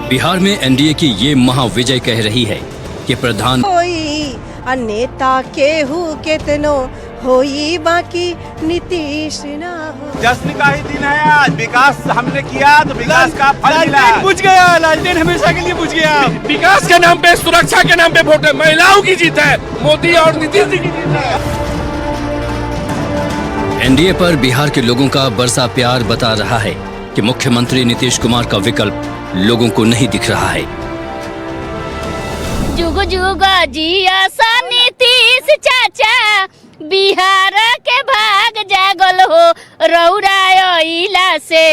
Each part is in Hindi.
बिहार में एनडीए की ये महाविजय कह रही है कि प्रधान नेता केहू केतनो होई बाकी नीतीश ना हो। जश्न का ही दिन है आज। विकास हमने किया तो विकास का फल मिला। बुझ गया, लालटेन हमेशा के लिए बुझ गया। विकास के नाम पे, सुरक्षा के नाम पे वोट है, महिलाओं की जीत है, मोदी और नीतीश जी की जीत है। एनडीए पर बिहार के लोगों का बरसा प्यार बता रहा है कि मुख्यमंत्री नीतीश कुमार का विकल्प लोगों को नहीं दिख रहा है। जुग जुग जिया सा नीतीश चाचा, बिहार के भाग जागल हो, रौराइला से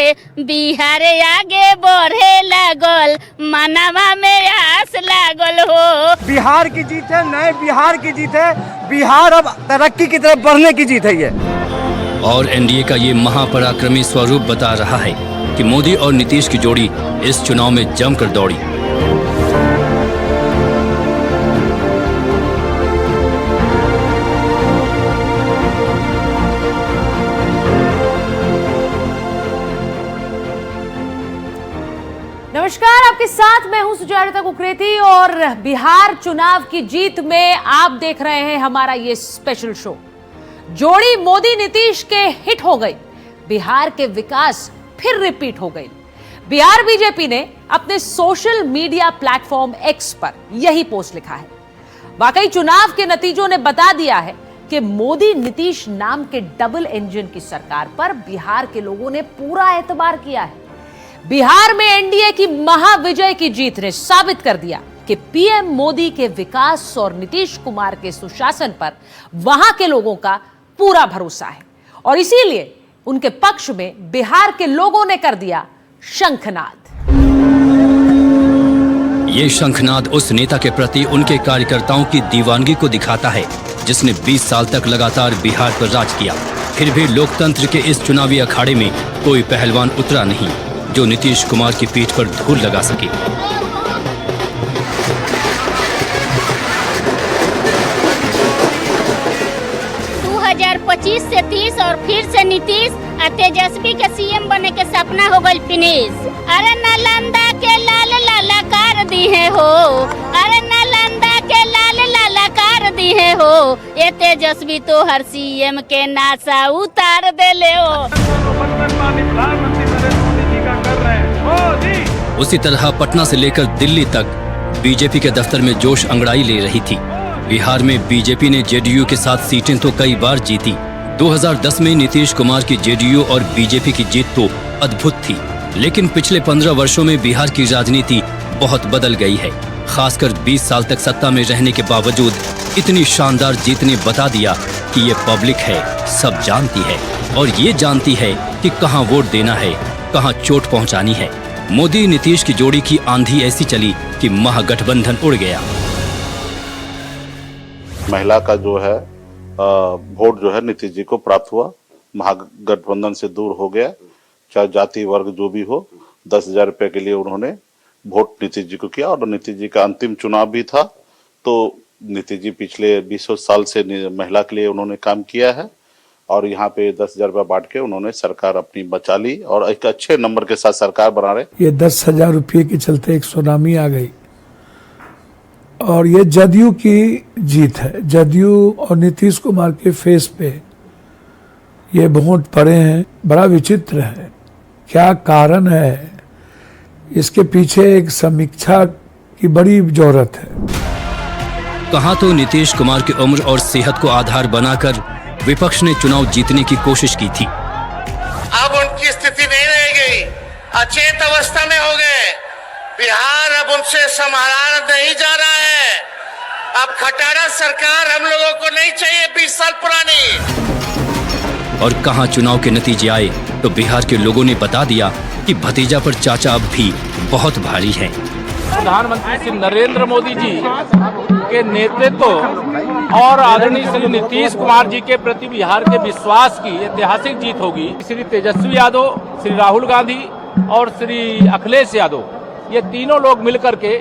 बिहार आगे बढ़े लागल, मनवा में आस लागल हो। बिहार की जीत है, नए बिहार की जीत है। बिहार अब तरक्की की तरफ बढ़ने की जीत है ये। और एनडीए का ये महापराक्रमी स्वरूप बता रहा है कि मोदी और नीतीश की जोड़ी इस चुनाव में जमकर दौड़ी। नमस्कार, आपके साथ मैं हूं सुजाता कुकरेती और बिहार चुनाव की जीत में आप देख रहे हैं हमारा ये स्पेशल शो। जोड़ी मोदी नीतीश के हिट हो गई, बिहार के विकास फिर रिपीट हो गई। बिहार बीजेपी ने अपने सोशल मीडिया प्लेटफॉर्म एक्स पर यही पोस्ट लिखा है। वाकई चुनाव के नतीजों ने बता दिया है कि मोदी नीतीश नाम के डबल इंजन की सरकार पर बिहार के लोगों ने पूरा एतबार किया है। बिहार में एनडीए की महाविजय की जीत ने साबित कर दिया कि पीएम मोदी के विकास और नीतीश कुमार के सुशासन पर वहां के लोगों का पूरा भरोसा है और इसीलिए उनके पक्ष में बिहार के लोगों ने कर दिया शंखनाद। ये शंखनाद उस नेता के प्रति उनके कार्यकर्ताओं की दीवानगी को दिखाता है जिसने 20 साल तक लगातार बिहार पर राज किया। फिर भी लोकतंत्र के इस चुनावी अखाड़े में कोई पहलवान उतरा नहीं जो नीतीश कुमार की पीठ पर धूल लगा सके। 2025 से 30 और फिर से नीतीश तेजस्वी के सीएम बने के सपना हो गई फिनिश। अरे नालंदा के लाल लालाकार दी है हो, अरे नालंदा के लाल लालाकार दी है हो, ये तेजस्वी तो हर सीएम के नासा उतार दे ले हो। उसी तरह पटना से लेकर दिल्ली तक बीजेपी के दफ्तर में जोश अंगड़ाई ले रही थी। बिहार में बीजेपी ने जेडीयू के साथ सीटें तो कई बार जीती। 2010 में नीतीश कुमार की जेडीयू और बीजेपी की जीत तो अद्भुत थी, लेकिन पिछले 15 वर्षों में बिहार की राजनीति बहुत बदल गई है। खासकर 20 साल तक सत्ता में रहने के बावजूद इतनी शानदार जीत ने बता दिया कि ये पब्लिक है, सब जानती है और ये जानती है कि कहां वोट देना है, कहां चोट पहुंचानी है। मोदी नीतीश की जोड़ी की आंधी ऐसी चली कि महागठबंधन उड़ गया। महिला का जो है वोट जो है नीतीश जी को प्राप्त हुआ, महागठबंधन से दूर हो गया। चाहे जाति वर्ग जो भी हो, 10,000 रुपए के लिए उन्होंने वोट नीतीश जी को किया और नीतीश जी का अंतिम चुनाव भी था। तो नीतीश जी पिछले 20 साल से महिला के लिए उन्होंने काम किया है और यहाँ पे 10,000 रुपया बांट के उन्होंने सरकार अपनी बचा ली और एक अच्छे नंबर के साथ सरकार बना रहे। ये 10,000 रुपये के चलते एक सुनामी आ गई और ये जदयू की जीत है। जदयू और नीतीश कुमार के फेस पे ये वोट पड़े हैं। बड़ा विचित्र है, क्या कारण है? इसके पीछे एक समीक्षा की बड़ी जरूरत है। कहां तो नीतीश कुमार की उम्र और सेहत को आधार बनाकर विपक्ष ने चुनाव जीतने की कोशिश की थी। अब उनकी स्थिति नहीं रह गई, अचेत अवस्था में हो गए। बिहार अब उनसे संभाला नहीं जा रहा है। अब खटारा सरकार हम लोगों को नहीं चाहिए 20 साल पुरानी। और कहां चुनाव के नतीजे आए तो बिहार के लोगों ने बता दिया कि भतीजा पर चाचा अब भी बहुत भारी है। प्रधानमंत्री श्री नरेंद्र मोदी जी के नेतृत्व और आदरणीय श्री नीतीश कुमार जी के प्रति बिहार के विश्वास की ऐतिहासिक जीत होगी। श्री तेजस्वी यादव, श्री राहुल गांधी और श्री अखिलेश यादव, ये तीनों लोग मिलकर के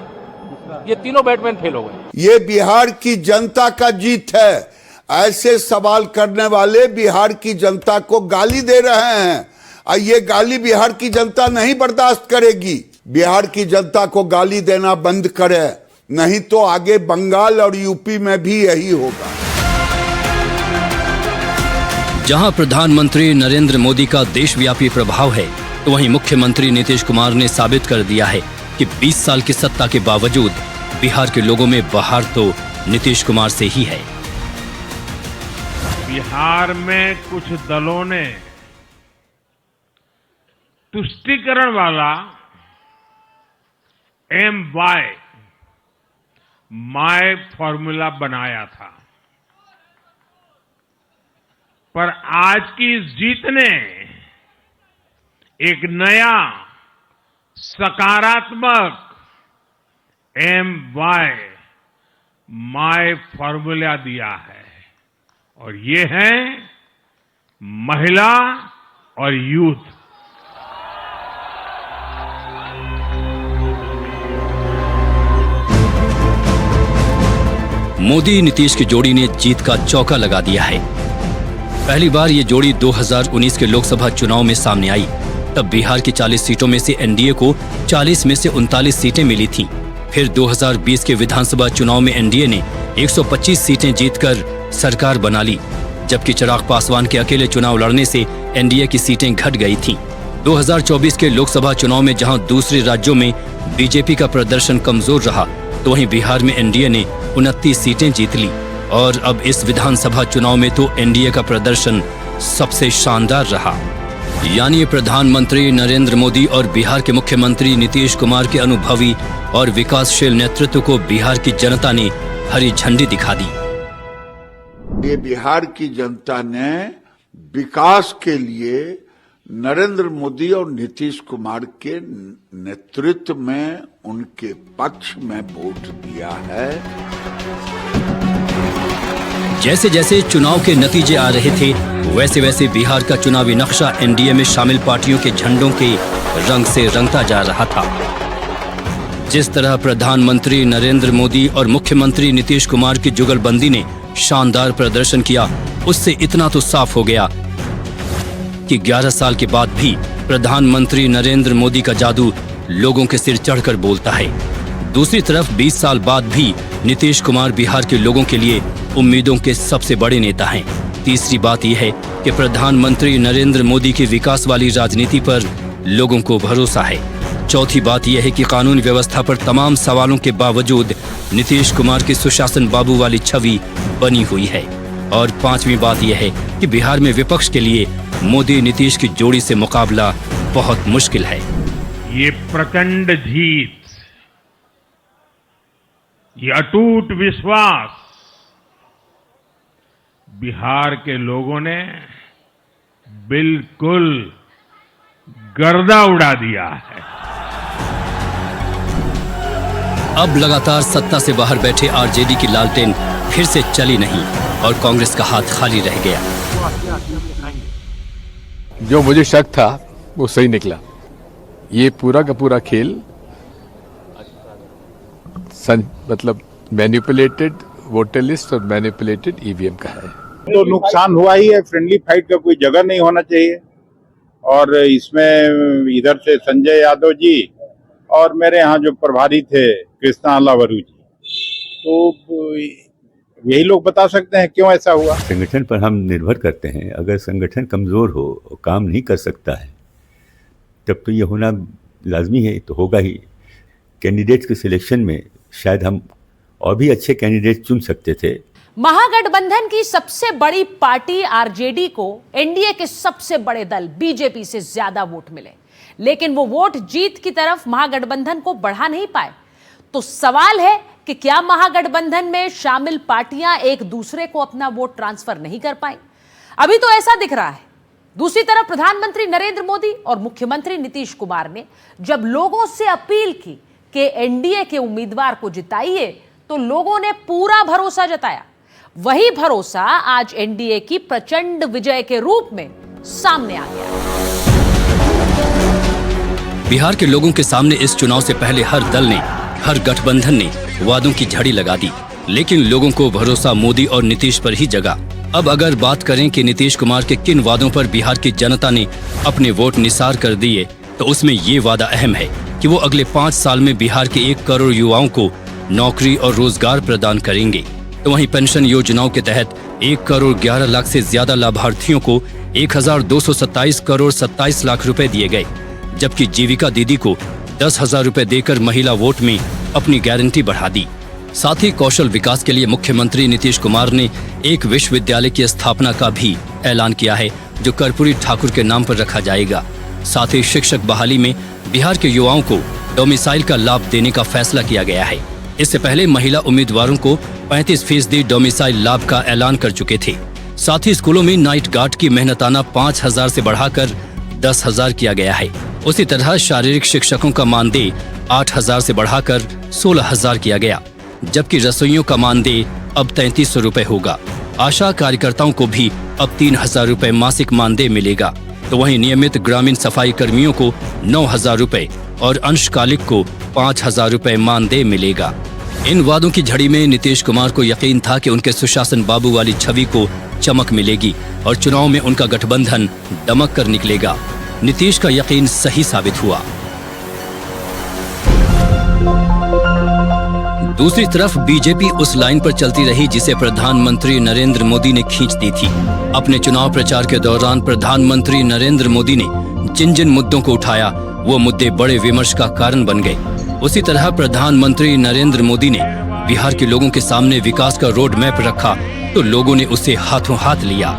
ये तीनों बैटमैन फेल हो गए। ये बिहार की जनता का जीत है। ऐसे सवाल करने वाले बिहार की जनता को गाली दे रहे हैं और ये गाली बिहार की जनता नहीं बर्दाश्त करेगी। बिहार की जनता को गाली देना बंद करे, नहीं तो आगे बंगाल और यूपी में भी यही होगा। जहां प्रधानमंत्री नरेंद्र मोदी का देशव्यापी प्रभाव है, तो वहीं मुख्यमंत्री नीतीश कुमार ने साबित कर दिया है कि 20 साल की सत्ता के बावजूद बिहार के लोगों में बहार तो नीतीश कुमार से ही है। बिहार में कुछ दलों ने तुष्टीकरण वाला MY माय फॉर्मूला बनाया था, पर आज की इस जीत ने एक नया सकारात्मक MY माय फॉर्मूला दिया है, और ये है महिला और यूथ। मोदी नीतीश की जोड़ी ने जीत का चौका लगा दिया है। पहली बार ये जोड़ी 2019 के लोकसभा चुनाव में सामने आई। तब बिहार की 40 सीटों में से एनडीए को 40 में से 39 सीटें मिली थीं। फिर 2020 के विधानसभा चुनाव में एनडीए ने 125 सीटें जीतकर सरकार बना ली, जबकि चिराग पासवान के अकेले चुनाव लड़ने से एनडीए की सीटें घट गई थीं। 2024 के लोकसभा चुनाव में जहां दूसरे राज्यों में बीजेपी का प्रदर्शन कमजोर रहा, तो वहीं बिहार में एनडीए ने 29 सीटें जीत ली, और अब इस विधानसभा चुनाव में तो एनडीए का प्रदर्शन सबसे शानदार रहा। यानी प्रधानमंत्री नरेंद्र मोदी और बिहार के मुख्यमंत्री नीतीश कुमार के अनुभवी और विकासशील नेतृत्व को बिहार की जनता ने हरी झंडी दिखा दी। ये बिहार की जनता ने विकास के लिए नरेंद्र मोदी और नीतीश कुमार के नेतृत्व में उनके पक्ष में वोट दिया है। जैसे जैसे चुनाव के नतीजे आ रहे थे, वैसे वैसे बिहार का चुनावी नक्शा एनडीए में शामिल पार्टियों के झंडों के रंग से रंगता जा रहा था। जिस तरह प्रधानमंत्री नरेंद्र मोदी और मुख्यमंत्री नीतीश कुमार की जुगलबंदी ने शानदार प्रदर्शन किया, उससे इतना तो साफ हो गया कि 11 साल के बाद भी प्रधानमंत्री नरेंद्र मोदी का जादू लोगों के सिर चढ़कर बोलता है। दूसरी तरफ 20 साल बाद भी नीतीश कुमार बिहार के लोगों के लिए उम्मीदों के सबसे बड़े नेता हैं। तीसरी बात यह है कि प्रधानमंत्री नरेंद्र मोदी की विकास वाली राजनीति पर लोगों को भरोसा है। चौथी बात यह है कि कानून व्यवस्था पर तमाम सवालों के बावजूद नीतीश कुमार की सुशासन बाबू वाली छवि बनी हुई है। और पांचवी बात यह है कि बिहार में विपक्ष के लिए मोदी नीतीश की जोड़ी से मुकाबला बहुत मुश्किल है। ये प्रचंड जीत, ये अटूट विश्वास बिहार के लोगों ने बिल्कुल गर्दा उड़ा दिया है। अब लगातार सत्ता से बाहर बैठे आरजेडी की लालटेन फिर से चली नहीं और कांग्रेस का हाथ खाली रह गया। जो मुझे शक था वो सही निकला। ये पूरा का पूरा खेल मतलब मैनिपुलेटेड वोटर लिस्ट और मैनिपुलेटेड ईवीएम का है। तो नुकसान हुआ ही है, फ्रेंडली फाइट का कोई जगह नहीं होना चाहिए। और इसमें इधर से संजय यादव जी और मेरे यहाँ जो प्रभारी थे कृष्णा अलावरू जी, तो यही लोग बता सकते हैं क्यों ऐसा हुआ। संगठन पर हम निर्भर करते हैं। अगर संगठन कमजोर हो, काम नहीं कर सकता है, तब तो ये होना लाजमी है, तो होगा ही। कैंडिडेट के सिलेक्शन में शायद हम और भी अच्छे कैंडिडेट चुन सकते थे। महागठबंधन की सबसे बड़ी पार्टी आरजेडी को एनडीए के सबसे बड़े दल बीजेपी से ज्यादा वोट मिले, लेकिन वो वोट जीत की तरफ महागठबंधन को बढ़ा नहीं पाए। तो सवाल है कि क्या महागठबंधन में शामिल पार्टियां एक दूसरे को अपना वोट ट्रांसफर नहीं कर पाई? अभी तो ऐसा दिख रहा है। दूसरी तरफ प्रधानमंत्री नरेंद्र मोदी और मुख्यमंत्री नीतीश कुमार ने जब लोगों से अपील की कि एनडीए के उम्मीदवार को जिताइए, तो लोगों ने पूरा भरोसा जताया। वही भरोसा आज एनडीए की प्रचंड विजय के रूप में सामने आ गया। बिहार के लोगों के सामने इस चुनाव से पहले हर दल ने, हर गठबंधन ने वादों की झड़ी लगा दी, लेकिन लोगों को भरोसा मोदी और नीतीश पर ही जगा। अब अगर बात करें कि नीतीश कुमार के किन वादों पर बिहार की जनता ने अपने वोट निसार कर दिए, तो उसमें ये वादा अहम है कि वो अगले 5 साल में बिहार के 1 करोड़ युवाओं को नौकरी और रोजगार प्रदान करेंगे। तो वहीं पेंशन योजनाओं के तहत 1 करोड़ 11 लाख से ज्यादा लाभार्थियों को 1227 करोड़ 27 लाख रुपए दिए गए, जबकि जीविका दीदी को 10,000 रुपए देकर महिला वोट में अपनी गारंटी बढ़ा दी। साथ ही कौशल विकास के लिए मुख्यमंत्री नीतीश कुमार ने एक विश्वविद्यालय की स्थापना का भी ऐलान किया है, जो कर्पूरी ठाकुर के नाम पर रखा जाएगा। साथ ही शिक्षक बहाली में बिहार के युवाओं को डोमिसाइल का लाभ देने का फैसला किया गया है। इससे पहले महिला उम्मीदवारों को 35% डोमिसाइल लाभ का ऐलान कर चुके थे। साथ ही स्कूलों में नाइट गार्ड की मेहनताना 5,000 से बढ़ाकर 10,000 किया गया है। उसी तरह शारीरिक शिक्षकों का मानदेय 8,000 से बढ़ाकर 16,000 किया गया, जबकि रसोइयों का मानदेय अब 3,300 रुपए होगा। आशा कार्यकर्ताओं को भी अब 3,000 रुपए मासिक मानदेय मिलेगा। तो वहीं नियमित ग्रामीण सफाई कर्मियों को 9,000 रुपए और अंशकालिक को 5,000 रुपए मानदेय मिलेगा। इन वादों की झड़ी में नीतीश कुमार को यकीन था कि उनके सुशासन बाबू वाली छवि को चमक मिलेगी और चुनाव में उनका गठबंधन दमक कर निकलेगा। नीतीश का यकीन सही साबित हुआ। दूसरी तरफ बीजेपी उस लाइन पर चलती रही जिसे प्रधानमंत्री नरेंद्र मोदी ने खींच दी थी। अपने चुनाव प्रचार के दौरान प्रधानमंत्री नरेंद्र मोदी ने जिन जिन मुद्दों को उठाया, वो मुद्दे बड़े विमर्श का कारण बन गए। उसी तरह प्रधानमंत्री नरेंद्र मोदी ने बिहार के लोगों के सामने विकास का रोड मैप रखा तो लोगों ने उसे हाथों हाथ लिया।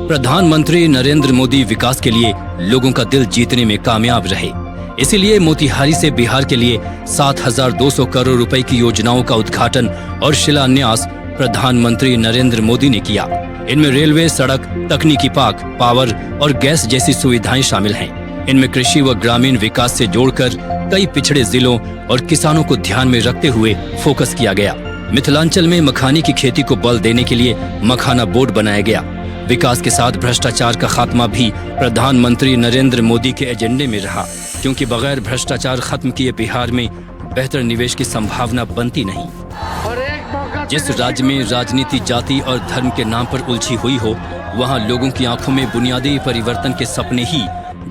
प्रधानमंत्री नरेंद्र मोदी विकास के लिए लोगों का दिल जीतने में कामयाब रहे। इसीलिए मोतिहारी से बिहार के लिए 7,200 करोड़ रुपए की योजनाओं का उद्घाटन और शिलान्यास प्रधानमंत्री नरेंद्र मोदी ने किया। इनमें रेलवे, सड़क, तकनीकी पार्क, पावर और गैस जैसी सुविधाएं शामिल हैं। इनमें कृषि व ग्रामीण विकास से जोड़कर कई पिछड़े जिलों और किसानों को ध्यान में रखते हुए फोकस किया गया। मिथिलांचल में मखाने की खेती को बल देने के लिए मखाना बोर्ड बनाया गया। विकास के साथ भ्रष्टाचार का खात्मा भी प्रधानमंत्री नरेंद्र मोदी के एजेंडे में रहा, क्योंकि बगैर भ्रष्टाचार खत्म किए बिहार में बेहतर निवेश की संभावना बनती नहीं। जिस राज्य में राजनीति जाति और धर्म के नाम पर उलझी हुई हो, वहां लोगों की आंखों में बुनियादी परिवर्तन के सपने ही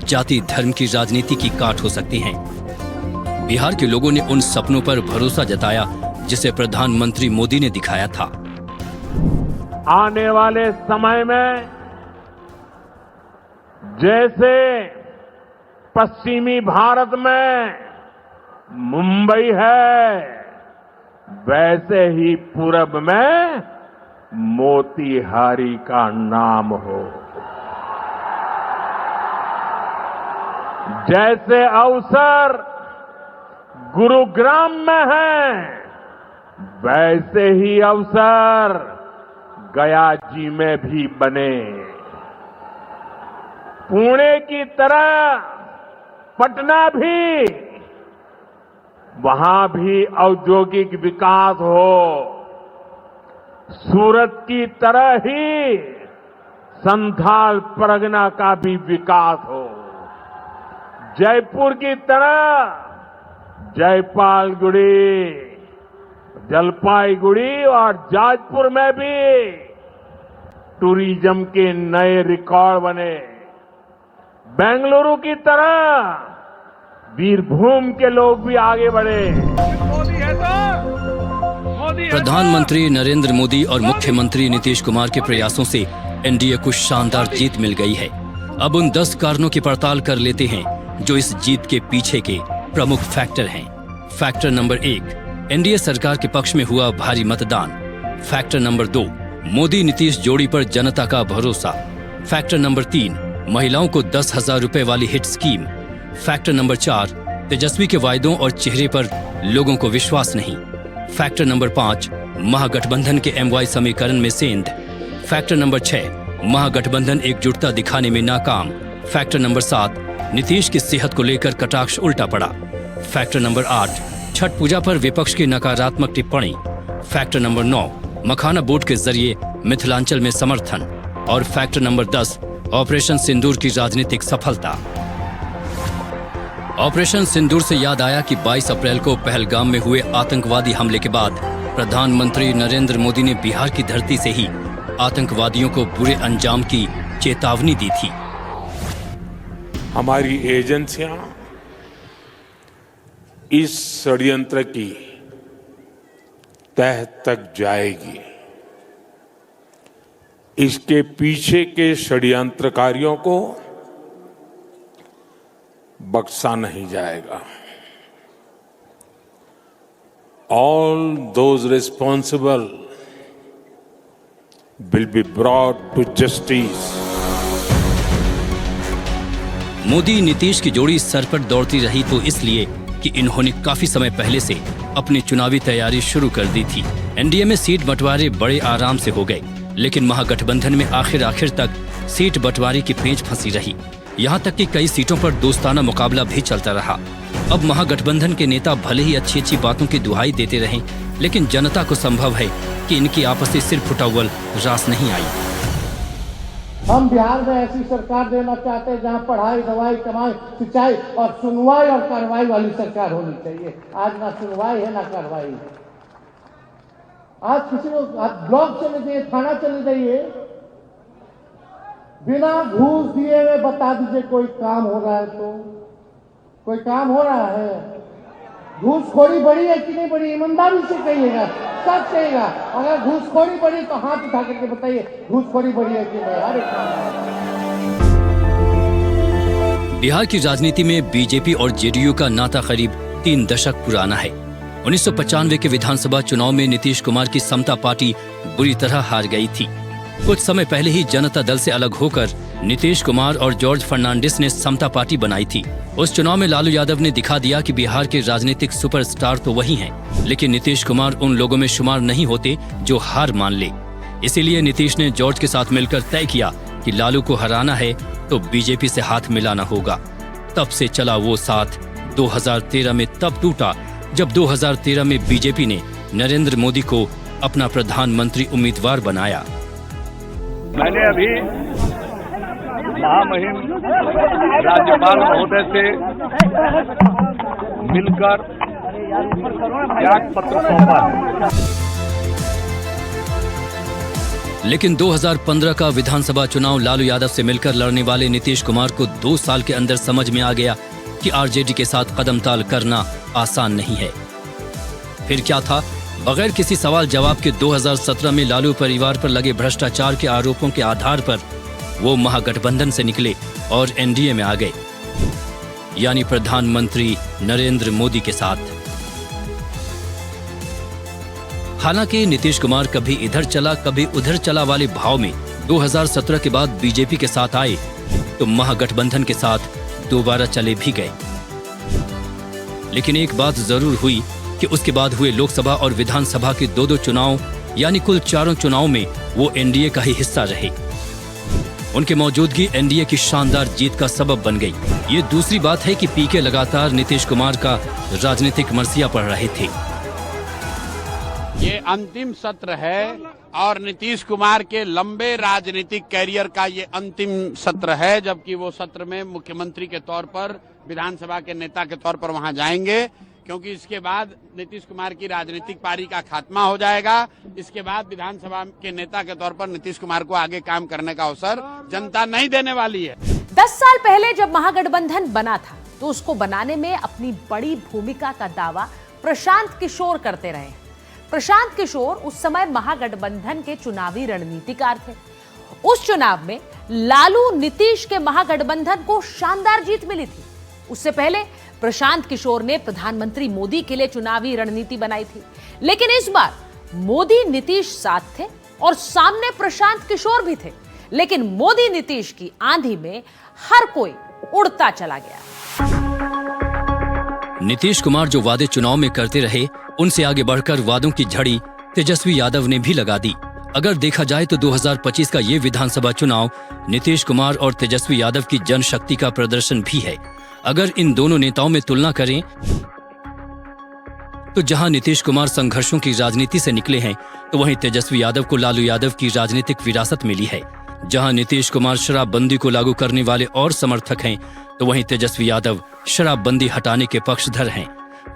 जाति धर्म की राजनीति की काट हो सकते हैं। बिहार के लोगों ने उन सपनों पर भरोसा जताया जिसे प्रधानमंत्री मोदी ने दिखाया था। आने वाले समय में जैसे पश्चिमी भारत में मुंबई है, वैसे ही पूरब में मोतिहारी का नाम हो। जैसे अवसर गुरुग्राम में है, वैसे ही अवसर गया जी में भी बने। पुणे की तरह पटना भी, वहां भी औद्योगिक विकास हो। सूरत की तरह ही संथाल परगना का भी विकास हो। जयपुर की तरह जयपालगुड़ी, जलपाईगुड़ी और जाजपुर में भी टूरिज्म के नए रिकॉर्ड बने। बेंगलुरु की तरह वीरभूम के लोग भी आगे बढ़े। प्रधानमंत्री नरेंद्र मोदी और मुख्यमंत्री नीतीश कुमार के प्रयासों से एनडीए को शानदार जीत मिल गई है। अब उन 10 कारणों की पड़ताल कर लेते हैं जो इस जीत के पीछे के प्रमुख फैक्टर हैं। फैक्टर नंबर 1, एनडीए सरकार के पक्ष में हुआ भारी मतदान। फैक्टर नंबर 2, मोदी नीतीश जोड़ी पर जनता का भरोसा। फैक्टर नंबर 3, महिलाओं को 10,000 रुपए वाली हिट स्कीम। फैक्टर नंबर 4, तेजस्वी के वायदों और चेहरे पर लोगों को विश्वास नहीं। फैक्टर नंबर 5, महागठबंधन के एमवाई समीकरण में सेंध। फैक्टर नंबर 6, महागठबंधन एकजुटता दिखाने में नाकाम। फैक्टर नंबर 7, नीतीश की सेहत को लेकर कटाक्ष उल्टा पड़ा। फैक्टर नंबर 8, छठ पूजा पर विपक्ष की नकारात्मक टिप्पणी। फैक्टर नंबर 9, मखाना बोर्ड के जरिए मिथिलांचल में समर्थन। और फैक्टर नंबर 10, ऑपरेशन सिंदूर की राजनीतिक सफलता। ऑपरेशन सिंदूर से याद आया कि 22 अप्रैल को पहलगाम में हुए आतंकवादी हमले के बाद प्रधानमंत्री नरेंद्र मोदी ने बिहार की धरती से ही आतंकवादियों को बुरे अंजाम की चेतावनी दी थी। हमारी एजेंसियां इस षड्यंत्र की तह तक जाएगी। इसके पीछे के षड्यंत्रकारियों को बख्शा नहीं जाएगा। All those responsible will be brought to justice. Modi Nitish की जोड़ी सर पर दौड़ती रही तो इसलिए कि इन्होंने काफी समय पहले से अपनी चुनावी तैयारी शुरू कर दी थी। एनडीए में सीट बंटवारे बड़े आराम से हो गए, लेकिन महागठबंधन में आखिर तक सीट बंटवारे की पेंच फंसी रही। यहाँ तक कि कई सीटों पर दोस्ताना मुकाबला भी चलता रहा। अब महागठबंधन के नेता भले ही अच्छी बातों की दुहाई देते रहें, लेकिन जनता को संभव है कि इनकी आपसी सिर फुटावल रास नहीं आई। हम बिहार में ऐसी सरकार देना चाहते हैं जहां पढ़ाई, दवाई, कमाई, सिंचाई और सुनवाई और कार्रवाई वाली सरकार होनी चाहिए। आज ना सुनवाई है ना कार्रवाई। आज किसी को ब्लॉक चले जाइए, थाना चले जाइए, बिना घूस दिए हुए बता दीजिए कोई काम हो रहा है तो कोई काम हो रहा है। घूसखोरी बढ़ी है कि नहीं बढ़ी, ईमानदारी से कहिएगा, सब कहेगा। अगर घूसखोरी बढ़ी तो हाथ उठा करके बताइए घूसखोरी बढ़ी है कि नहीं। अरे बिहार की राजनीति में बीजेपी और जेडीयू का नाता करीब 3 दशक पुराना है। 1995 के विधानसभा चुनाव में नीतीश कुमार की समता पार्टी बुरी तरह हार गई थी। कुछ समय पहले ही जनता दल से अलग होकर नीतीश कुमार और जॉर्ज फर्नांडिस ने समता पार्टी बनाई थी। उस चुनाव में लालू यादव ने दिखा दिया कि बिहार के राजनीतिक सुपरस्टार तो वही हैं, लेकिन नीतीश कुमार उन लोगों में शुमार नहीं होते जो हार मान ले। इसीलिए नीतीश ने जॉर्ज के साथ मिलकर तय किया कि लालू को हराना है तो बीजेपी से हाथ मिलाना होगा। तब से चला वो साथ 2013 में तब टूटा जब 2013 में बीजेपी ने नरेंद्र मोदी को अपना प्रधानमंत्री उम्मीदवार बनाया। मैंने अभी महामहिम राज्यपाल महोदय से मिलकर त्याग पत्र सौंपा। लेकिन 2015 का विधानसभा चुनाव लालू यादव से मिलकर लड़ने वाले नीतीश कुमार को 2 साल के अंदर समझ में आ गया कि आरजेडी के साथ कदमताल करना आसान नहीं है। फिर क्या था? बगैर किसी सवाल जवाब के 2017 में लालू परिवार पर लगे भ्रष्टाचार के आरोपों के आधार पर वो महागठबंधन से निकले और एनडीए में आ गए, यानी प्रधानमंत्री नरेंद्र मोदी के साथ। हालांकि नीतीश कुमार कभी इधर चला कभी उधर चला वाले भाव में 2017 के बाद बीजेपी के साथ आए तो महागठबंधन के साथ दोबारा चले भी गए। लेकिन एक बात जरूर हुई कि उसके बाद हुए लोकसभा और विधानसभा के 2 चुनाव यानी कुल 4 चुनाव में वो एनडीए का ही हिस्सा रहे। उनकी मौजूदगी एनडीए की शानदार जीत का सबब बन गई। ये दूसरी बात है कि पीके लगातार नीतीश कुमार का राजनीतिक मरसिया पढ़ रहे थे। ये अंतिम सत्र है और नीतीश कुमार के लंबे राजनीतिक कैरियर का ये अंतिम सत्र है, जबकि वो सत्र में मुख्यमंत्री के तौर पर, विधानसभा के नेता के तौर पर वहां जाएंगे, क्योंकि इसके बाद नीतीश कुमार की राजनीतिक पारी का खात्मा हो जाएगा। इसके बाद विधानसभा के नेता के तौर पर नीतीश कुमार को आगे काम करने का अवसर जनता नहीं देने वाली है। 10 साल पहले जब महागठबंधन बना था तो उसको बनाने में अपनी बड़ी भूमिका का दावा प्रशांत किशोर करते रहे। प्रशांत किशोर उस समय महागठबंधन के चुनावी रणनीतिकार थे। उस चुनाव में लालू नीतीश के महागठबंधन को शानदार जीत मिली थी। उससे पहले प्रशांत किशोर ने प्रधानमंत्री मोदी के लिए चुनावी रणनीति बनाई थी, लेकिन इस बार मोदी नीतीश साथ थे और सामने प्रशांत किशोर भी थे, लेकिन मोदी नीतीश की आंधी में हर कोई उड़ता चला गया। नीतीश कुमार जो वादे चुनाव में करते रहे, उनसे आगे बढ़कर वादों की झड़ी तेजस्वी यादव ने भी लगा दी। अगर देखा जाए तो 2025 का ये विधानसभा चुनाव नीतीश कुमार और तेजस्वी यादव की जनशक्ति का प्रदर्शन भी है। अगर इन दोनों नेताओं में तुलना करें तो जहां नीतीश कुमार संघर्षों की राजनीति से निकले हैं, तो वहीं तेजस्वी यादव को लालू यादव की राजनीतिक विरासत मिली है। जहां नीतीश कुमार शराबबंदी को लागू करने वाले और समर्थक हैं, तो वहीं तेजस्वी यादव शराबबंदी हटाने के पक्षधर हैं।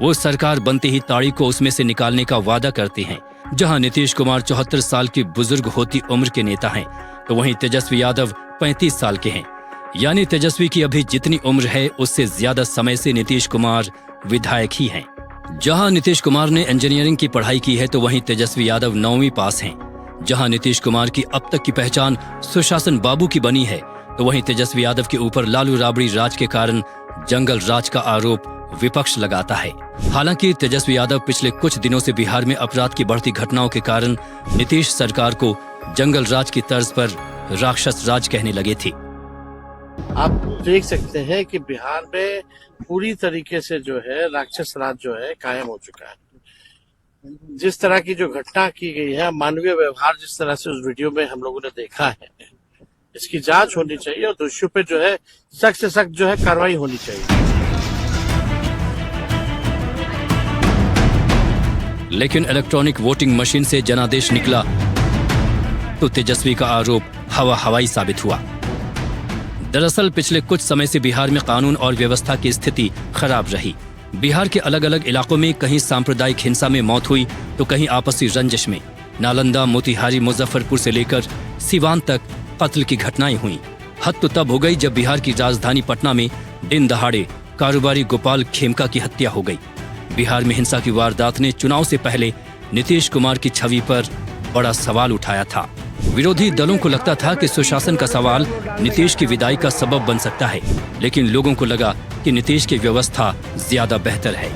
वो सरकार बनते ही ताड़ी को उसमें से निकालने का वादा करते हैं। जहां नीतीश कुमार 74 साल की बुजुर्ग होती उम्र के नेता हैं, तो वहीं तेजस्वी यादव 35 साल के हैं। यानी तेजस्वी की अभी जितनी उम्र है उससे ज्यादा समय से नीतीश कुमार विधायक ही हैं। जहां नीतीश कुमार ने इंजीनियरिंग की पढ़ाई की है तो वहीं तेजस्वी यादव 9वीं पास हैं। जहां नीतीश कुमार की अब तक की पहचान सुशासन बाबू की बनी है तो वहीं तेजस्वी यादव के ऊपर लालू राबड़ी राज के कारण जंगल राज का आरोप विपक्ष लगाता है। हालांकि तेजस्वी यादव पिछले कुछ दिनों से बिहार में अपराध की बढ़ती घटनाओं के कारण नीतीश सरकार को जंगल राज की तर्ज पर राक्षस राज कहने लगे थे। आप देख सकते हैं कि बिहार में पूरी तरीके से जो है राक्षस राज जो है कायम हो चुका है। जिस तरह की जो घटना की गई है, मानवीय व्यवहार जिस तरह से उस वीडियो में हम लोगों ने देखा है, इसकी जांच होनी चाहिए और दोषियों पे जो है सख्त से सख्त जो है कार्रवाई होनी चाहिए। लेकिन इलेक्ट्रॉनिक वोटिंग मशीन से जनादेश निकला तो तेजस्वी का आरोप हवाई साबित हुआ। दरअसल पिछले कुछ समय से बिहार में कानून और व्यवस्था की स्थिति खराब रही। बिहार के अलग अलग इलाकों में कहीं सांप्रदायिक हिंसा में मौत हुई तो कहीं आपसी रंजिश में। नालंदा, मोतिहारी, मुजफ्फरपुर से लेकर सीवान तक कत्ल की घटनाएं हुई। हद तो तब हो गई जब बिहार की राजधानी पटना में दिन दहाड़े कारोबारी गोपाल खेमका की हत्या हो गई। बिहार में हिंसा की वारदात ने चुनाव से पहले नीतीश कुमार की छवि पर बड़ा सवाल उठाया था। विरोधी दलों को लगता था कि सुशासन का सवाल नीतीश की विदाई का सबब बन सकता है, लेकिन लोगों को लगा कि नीतीश की व्यवस्था ज्यादा बेहतर है।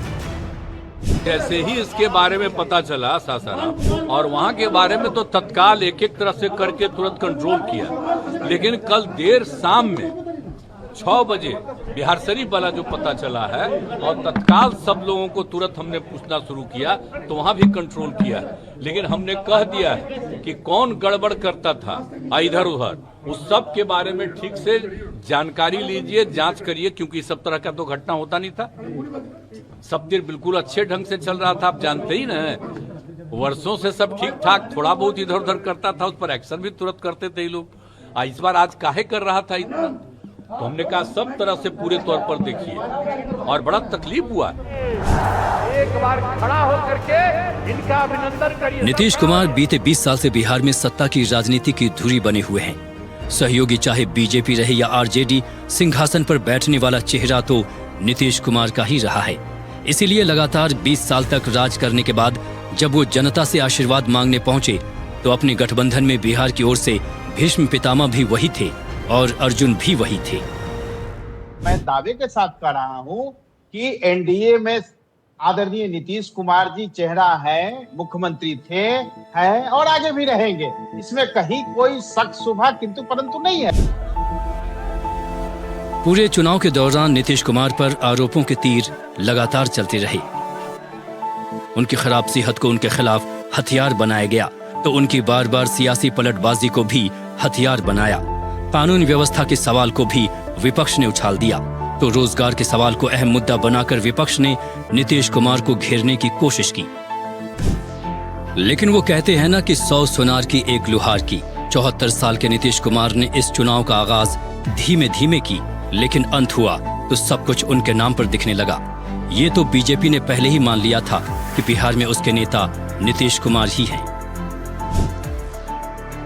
जैसे ही इसके बारे में पता चला सासाराम और वहाँ के बारे में तो तत्काल एक एक तरह से करके तुरंत कंट्रोल किया, लेकिन कल देर शाम में 6 बजे बिहार शरीफ वाला जो पता चला है और तत्काल सब लोगों को तुरंत हमने पूछना शुरू किया तो वहाँ भी कंट्रोल किया, लेकिन हमने कह दिया कि कौन गड़बड़ करता था इधर उधर, उस सब के बारे में ठीक से जानकारी लीजिए, जांच करिए, क्योंकि सब तरह का तो घटना होता नहीं था। सब दिन बिल्कुल अच्छे ढंग से चल रहा था, आप जानते ही ना, वर्षों से सब ठीक ठाक, थोड़ा बहुत इधर उधर करता था, उस पर एक्शन भी तुरंत करते थे ये लोग। इस बार आज काहे कर रहा था इतना, तो हमने कहा सब तरह से पूरे तौर पर देखिए और बड़ा तकलीफ हुआ। एक बार खड़ा होकर के इनका अभिनंदन करिए। नीतीश कुमार बीते 20 साल से बिहार में सत्ता की राजनीति की धुरी बने हुए हैं। सहयोगी चाहे बीजेपी रहे या आरजेडी, सिंहासन पर बैठने वाला चेहरा तो नीतीश कुमार का ही रहा है। इसीलिए लगातार 20 साल तक राज करने के बाद जब वो जनता से आशीर्वाद मांगने पहुंचे तो अपने गठबंधन में बिहार की ओर से भीष्म पितामह भी वही थे और अर्जुन भी वही थे। मैं दावे के साथ कह रहा हूं कि एनडीए में आदरणीय नीतीश कुमार जी चेहरा है, मुख्यमंत्री थे, हैं और आगे भी रहेंगे, इसमें कहीं कोई शक शुबा किंतु परंतु नहीं है। पूरे चुनाव के दौरान नीतीश कुमार पर आरोपों के तीर लगातार चलते रहे। उनकी खराब सेहत को उनके खिलाफ हथियार बनाया गया तो उनकी बार बार सियासी पलटबाजी को भी हथियार बनाया। कानून व्यवस्था के सवाल को भी विपक्ष ने उछाल दिया तो रोजगार के सवाल को अहम मुद्दा बनाकर विपक्ष ने नीतीश कुमार को घेरने की कोशिश की। लेकिन वो कहते हैं ना कि 100 सुनार की एक लुहार की। 74 साल के नीतीश कुमार ने इस चुनाव का आगाज धीमे धीमे की, लेकिन अंत हुआ तो सब कुछ उनके नाम पर दिखने लगा। ये तो बीजेपी ने पहले ही मान लिया था कि बिहार में उसके नेता नीतीश कुमार ही हैं।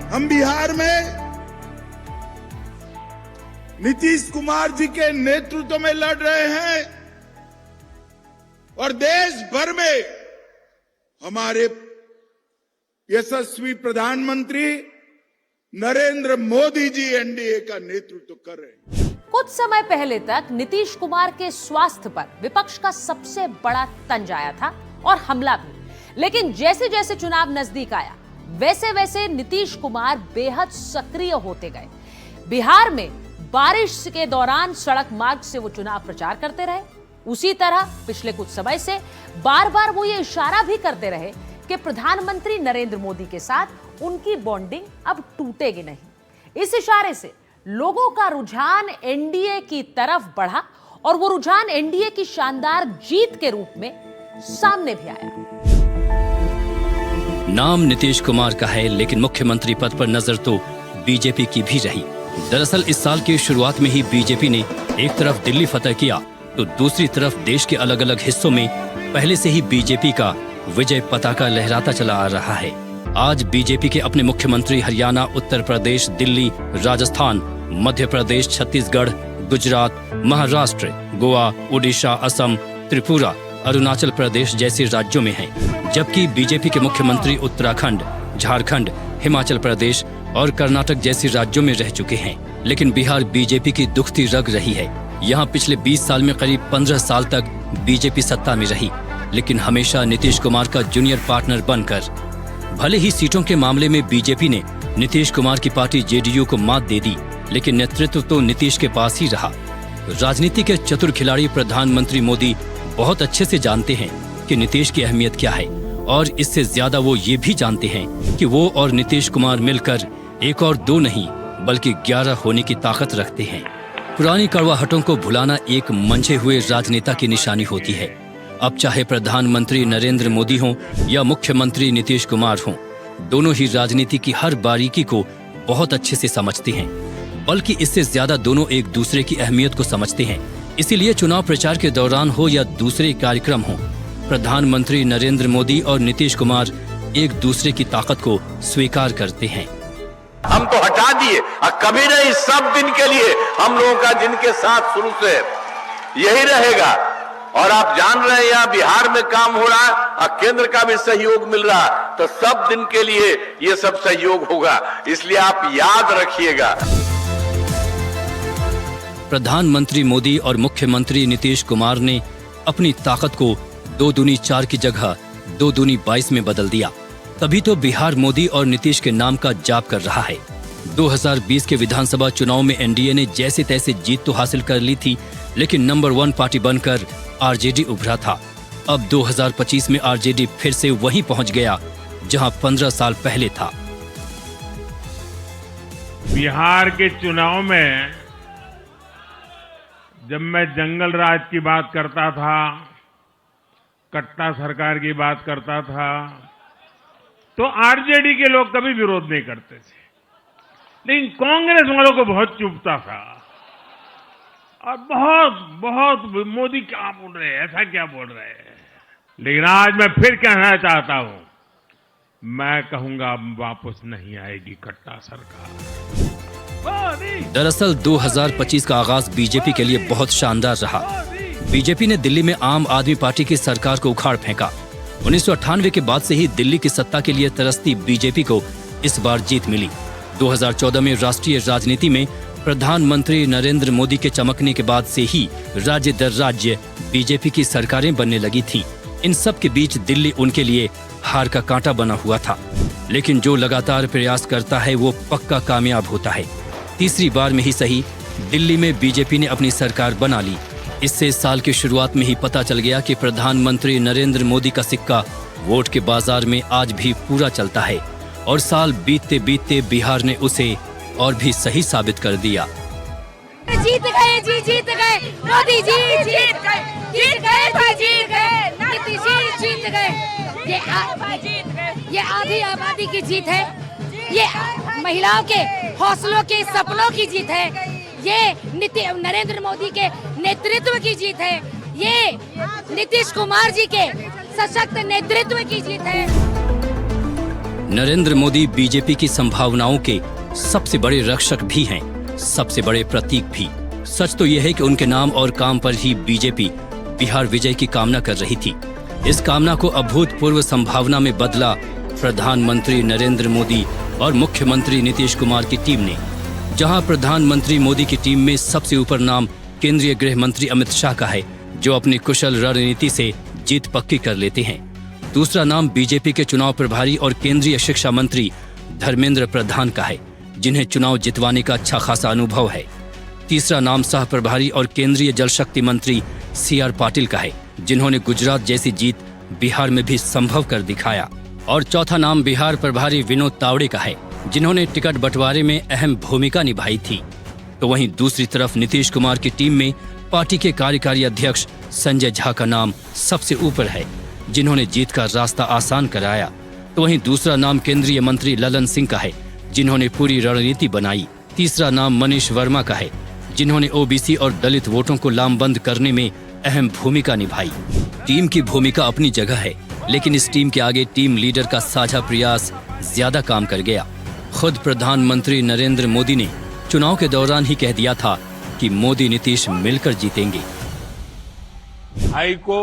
हम बिहार में नीतीश कुमार जी के नेतृत्व में लड़ रहे हैं और देश भर में हमारे यशस्वी प्रधानमंत्री नरेंद्र मोदी जी एनडीए का नेतृत्व कर रहे हैं। कुछ समय पहले तक नीतीश कुमार के स्वास्थ्य पर विपक्ष का सबसे बड़ा तंज आया था और हमला भी, लेकिन जैसे जैसे चुनाव नजदीक आया वैसे वैसे नीतीश कुमार बेहद सक्रिय होते गए। बिहार में बारिश के दौरान सड़क मार्ग से वो चुनाव प्रचार करते रहे। उसी तरह पिछले कुछ समय से बार बार वो ये इशारा भी करते रहे कि प्रधानमंत्री नरेंद्र मोदी के साथ उनकी बॉन्डिंग अब टूटेगी नहीं। इस इशारे से लोगों का रुझान एनडीए की तरफ बढ़ा और वो रुझान एनडीए की शानदार जीत के रूप में सामने भी आया। नाम नीतीश कुमार का है, लेकिन मुख्यमंत्री पद पर नजर तो बीजेपी की भी रही। दरअसल इस साल की शुरुआत में ही बीजेपी ने एक तरफ दिल्ली फतह किया तो दूसरी तरफ देश के अलग अलग हिस्सों में पहले से ही बीजेपी का विजय पताका लहराता चला आ रहा है। आज बीजेपी के अपने मुख्यमंत्री हरियाणा, उत्तर प्रदेश, दिल्ली, राजस्थान, मध्य प्रदेश, छत्तीसगढ़, गुजरात, महाराष्ट्र, गोवा, उड़ीसा, असम, त्रिपुरा, अरुणाचल प्रदेश जैसे राज्यों में हैं, जबकि बीजेपी के मुख्यमंत्री उत्तराखंड, झारखंड, हिमाचल प्रदेश और कर्नाटक जैसे राज्यों में रह चुके हैं। लेकिन बिहार बीजेपी की दुखती रग रही है। यहाँ पिछले 20 साल में करीब 15 साल तक बीजेपी सत्ता में रही, लेकिन हमेशा नीतीश कुमार का जूनियर पार्टनर बनकर। भले ही सीटों के मामले में बीजेपी ने नीतीश कुमार की पार्टी जेडीयू को मात दे दी, लेकिन नेतृत्व तो नीतीश के पास ही रहा। राजनीति के चतुर खिलाड़ी प्रधानमंत्री मोदी बहुत अच्छे से जानते हैं कि नीतीश की अहमियत क्या है, और इससे ज्यादा वो ये भी जानते हैं कि वो और नीतीश कुमार मिलकर 1 और 2 नहीं बल्कि 11 होने की ताकत रखते हैं। पुरानी कड़वाहटों को भुलाना एक मंझे हुए राजनेता की निशानी होती है। अब चाहे प्रधानमंत्री नरेंद्र मोदी हों या मुख्यमंत्री नीतीश कुमार हों, दोनों ही राजनीति की हर बारीकी को बहुत अच्छे से समझते हैं, बल्कि इससे ज्यादा दोनों एक दूसरे की अहमियत को समझते हैं। इसीलिए चुनाव प्रचार के दौरान हो या दूसरे कार्यक्रम हो, प्रधानमंत्री नरेंद्र मोदी और नीतीश कुमार एक दूसरे की ताकत को स्वीकार करते हैं। हम तो हटा दिए, कभी नहीं, सब दिन के लिए हम लोगों का जिनके साथ शुरू से यही रहेगा। और आप जान रहे हैं यहाँ बिहार में काम हो रहा है और केंद्र का भी सहयोग मिल रहा है, तो सब दिन के लिए ये सब सहयोग होगा, इसलिए आप याद रखिएगा। प्रधानमंत्री मोदी और मुख्यमंत्री नीतीश कुमार ने अपनी ताकत को 2 दूनी 4 की जगह 2 दूनी 22 में बदल दिया। तभी तो बिहार मोदी और नीतीश के नाम का जाप कर रहा है। 2020 के विधानसभा चुनाव में एनडीए ने जैसे तैसे जीत तो हासिल कर ली थी, लेकिन नंबर 1 पार्टी बनकर आरजेडी उभरा था। अब 2025 में आरजेडी फिर से वहीं पहुंच गया जहां 15 साल पहले था। बिहार के चुनाव में जब मैं जंगल राज की बात करता था, कट्टा सरकार की बात करता था, तो आरजेडी के लोग कभी विरोध नहीं करते थे, लेकिन कांग्रेस वालों को बहुत चुभता था और बहुत मोदी क्या बोल रहे हैं, ऐसा क्या बोल रहे हैं। लेकिन आज मैं फिर कहना चाहता हूं, मैं कहूंगा वापस नहीं आएगी कट्टा सरकार। दरअसल 2025 का आगाज बीजेपी के लिए बहुत शानदार रहा। बीजेपी ने दिल्ली में आम आदमी पार्टी की सरकार को उखाड़ फेंका। 1998 के बाद से ही दिल्ली की सत्ता के लिए तरसती बीजेपी को इस बार जीत मिली। 2014 में राष्ट्रीय राजनीति में प्रधानमंत्री नरेंद्र मोदी के चमकने के बाद से ही राज्य दर राज्य बीजेपी की सरकारें बनने लगी थीं। इन सब के बीच दिल्ली उनके लिए हार का कांटा बना हुआ था, लेकिन जो लगातार प्रयास करता है वो पक्का कामयाब होता है। तीसरी बार में ही सही दिल्ली में बीजेपी ने अपनी सरकार बना ली। इससे साल की शुरुआत में ही पता चल गया कि प्रधानमंत्री नरेंद्र मोदी का सिक्का वोट के बाजार में आज भी पूरा चलता है, और साल बीतते बीतते बिहार ने उसे और भी सही साबित कर दिया। जीत गए जी, जीत गए मोदी जी, जीत गए जी, जीत गए नीतीश जी, जीत गए। ये आधी आबादी की जीत है, ये महिलाओं के हौसलों के सपनों की जीत है, ये नरेंद्र मोदी के नेतृत्व की जीत है, ये नीतीश कुमार जी के सशक्त नेतृत्व की जीत है। नरेंद्र मोदी बीजेपी की संभावनाओं के सबसे बड़े रक्षक भी हैं, सबसे बड़े प्रतीक भी। सच तो यह है कि उनके नाम और काम पर ही बीजेपी बिहार विजय की कामना कर रही थी। इस कामना को अभूतपूर्व संभावना में बदला प्रधानमंत्री नरेंद्र मोदी और मुख्यमंत्री नीतीश कुमार की टीम ने। जहां प्रधानमंत्री मोदी की टीम में सबसे ऊपर नाम केंद्रीय गृह मंत्री अमित शाह का है, जो अपनी कुशल रणनीति से जीत पक्की कर लेते हैं। दूसरा नाम बीजेपी के चुनाव प्रभारी और केंद्रीय शिक्षा मंत्री धर्मेंद्र प्रधान का है, जिन्हें चुनाव जितवाने का अच्छा खासा अनुभव है। तीसरा नाम सह प्रभारी और केंद्रीय जल शक्ति मंत्री CR पाटिल का है, जिन्होंने गुजरात जैसी जीत बिहार में भी संभव कर दिखाया। और चौथा नाम बिहार प्रभारी विनोद तावड़े का है, जिन्होंने टिकट बंटवारे में अहम भूमिका निभाई थी। तो वहीं दूसरी तरफ नीतीश कुमार की टीम में पार्टी के कार्यकारी अध्यक्ष संजय झा का नाम सबसे ऊपर है, जिन्होंने जीत का रास्ता आसान कराया। तो वहीं दूसरा नाम केंद्रीय मंत्री ललन सिंह का है, जिन्होंने पूरी रणनीति बनाई। तीसरा नाम मनीष वर्मा का है, जिन्होंने OBC और दलित वोटों को लामबंद करने में अहम भूमिका निभाई। टीम की भूमिका अपनी जगह है, लेकिन इस टीम के आगे टीम लीडर का साझा प्रयास ज्यादा काम कर गया। खुद प्रधानमंत्री नरेंद्र मोदी ने चुनाव के दौरान ही कह दिया था कि मोदी नीतीश मिलकर जीतेंगे। भाई को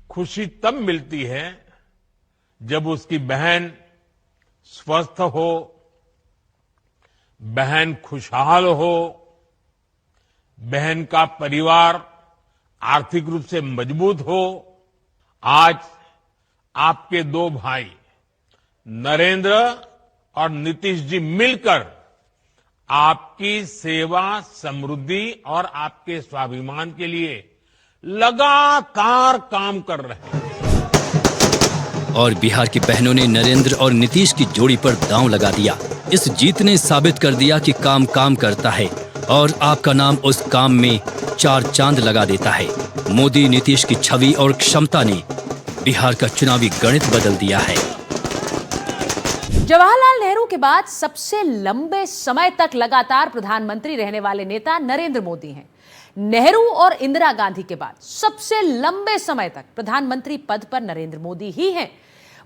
खुशी तब मिलती है जब उसकी बहन स्वस्थ हो, बहन खुशहाल हो, बहन का परिवार आर्थिक रूप से मजबूत हो। आज आपके दो भाई नरेंद्र और नीतीश जी मिलकर आपकी सेवा, समृद्धि और आपके स्वाभिमान के लिए लगातार काम कर रहे हैं। और बिहार की बहनों ने नरेंद्र और नीतीश की जोड़ी पर दांव लगा दिया। इस जीत ने साबित कर दिया कि काम काम करता है और आपका नाम उस काम में 4 चांद लगा देता है। मोदी नीतीश की छवि और क्षमता ने बिहार का चुनावी गणित बदल दिया है। जवाहरलाल नेहरू के बाद सबसे लंबे समय तक लगातार प्रधानमंत्री रहने वाले नेता नरेंद्र मोदी हैं। नेहरू और इंदिरा गांधी के बाद सबसे लंबे समय तक प्रधानमंत्री पद पर नरेंद्र मोदी ही हैं।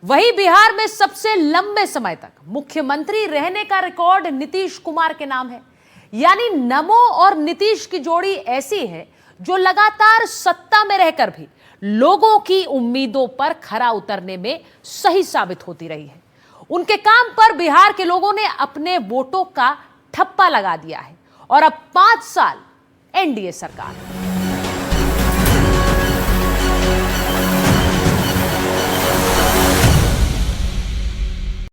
वहीं बिहार में सबसे लंबे समय तक मुख्यमंत्री रहने का रिकॉर्ड नीतीश कुमार के नाम है। यानी नमो और नीतीश की जोड़ी ऐसी है जो लगातार सत्ता में रहकर भी लोगों की उम्मीदों पर खरा उतरने में सही साबित होती रही है। उनके काम पर बिहार के लोगों ने अपने वोटों का ठप्पा लगा दिया है और अब 5 साल एनडीए सरकार।